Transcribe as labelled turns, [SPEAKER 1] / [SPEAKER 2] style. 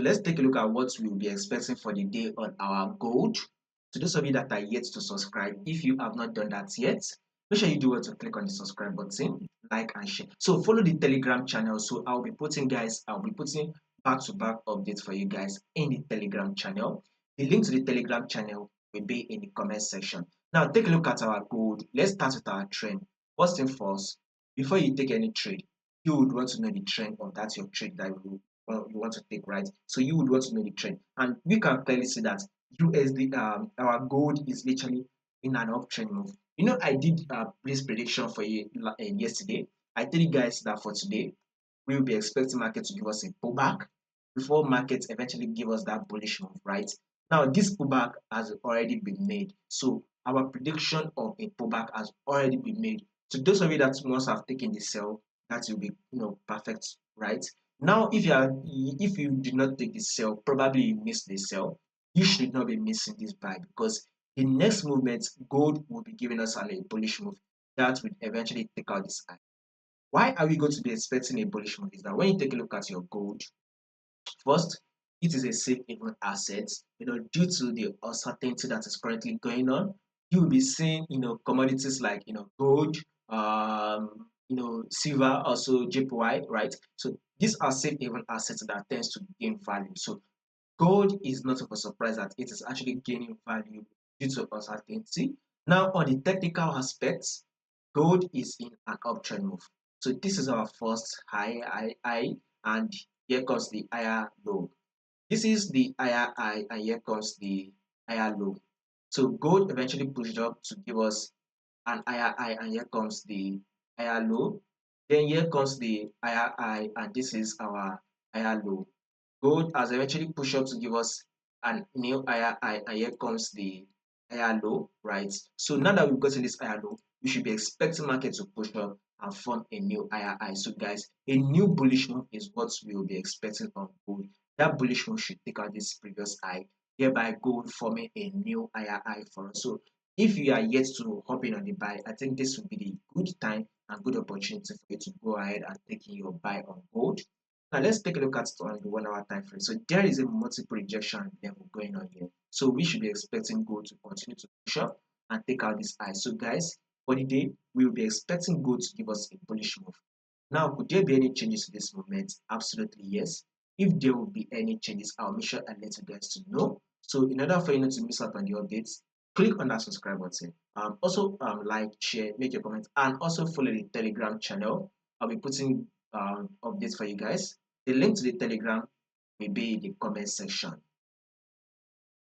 [SPEAKER 1] So let's take a look at what we will be expecting for the day on our gold. To those of you that are yet to subscribe, if you have not done that yet, make sure you do well to click on the subscribe button, like and share. So follow the Telegram channel. So I'll be putting back-to-back updates for you guys in the Telegram channel. The link to the Telegram channel will be in the comment section. Now take a look at our gold. Let's start with our trend. First thing first, before you take any trade, you would want to know the trend of that your trade that you want to take, right? So you would want to know the trend, and we can clearly see that USD, our gold is literally in an uptrend move. You know, I did this prediction for you yesterday. I told you guys that for today we will be expecting market to give us a pullback before markets eventually give us that bullish move, right? Now this pullback has already been made, so our prediction of a pullback has already been made. So those of you that must have taken the sell, that will be perfect, right? Now if you did not take the sell, probably you missed the sell. You should not be missing this buy, because the next movement gold will be giving us a bullish move that will eventually take out this high. Why are we going to be expecting a bullish move? Is that when you take a look at your gold, first, it is a safe haven asset. Due to the uncertainty that is currently going on, you will be seeing commodities like gold, silver, also JPY, right? So these are safe haven assets that tends to gain value. So gold is not of a surprise that it is actually gaining value due to uncertainty. Now, on the technical aspects, gold is in an uptrend move. So this is our first high, and here comes the higher low. This is the higher high, and here comes the higher low. So gold eventually pushed up to give us an higher high, and here comes the higher low. Then here comes the higher high, and this is our higher low. Gold has eventually pushed up to give us a new higher high, and here comes the higher low, right? So now that we've gotten this higher low, we should be expecting market to push up and form a new higher high. So guys, a new bullish move is what we will be expecting on gold. That bullish move should take out this previous high, thereby gold forming a new higher high for us. So if you are yet to hop in on the buy, I think this will be the good time and good opportunity for you to go ahead and take in your buy on gold. Now let's take a look at it on the 1 hour time frame. So there is a multiple rejection level going on here. So we should be expecting gold to continue to push up and take out this high. So guys, for the day, we will be expecting gold to give us a bullish move. Now, could there be any changes to this movement? Absolutely yes. If there will be any changes, I'll make sure I let you guys to know. So in order for you not to miss out on the updates, click on that subscribe button. Also, like, share, make your comments, and also follow the Telegram channel. I'll be putting updates for you guys. The link to the Telegram will be in the comment section.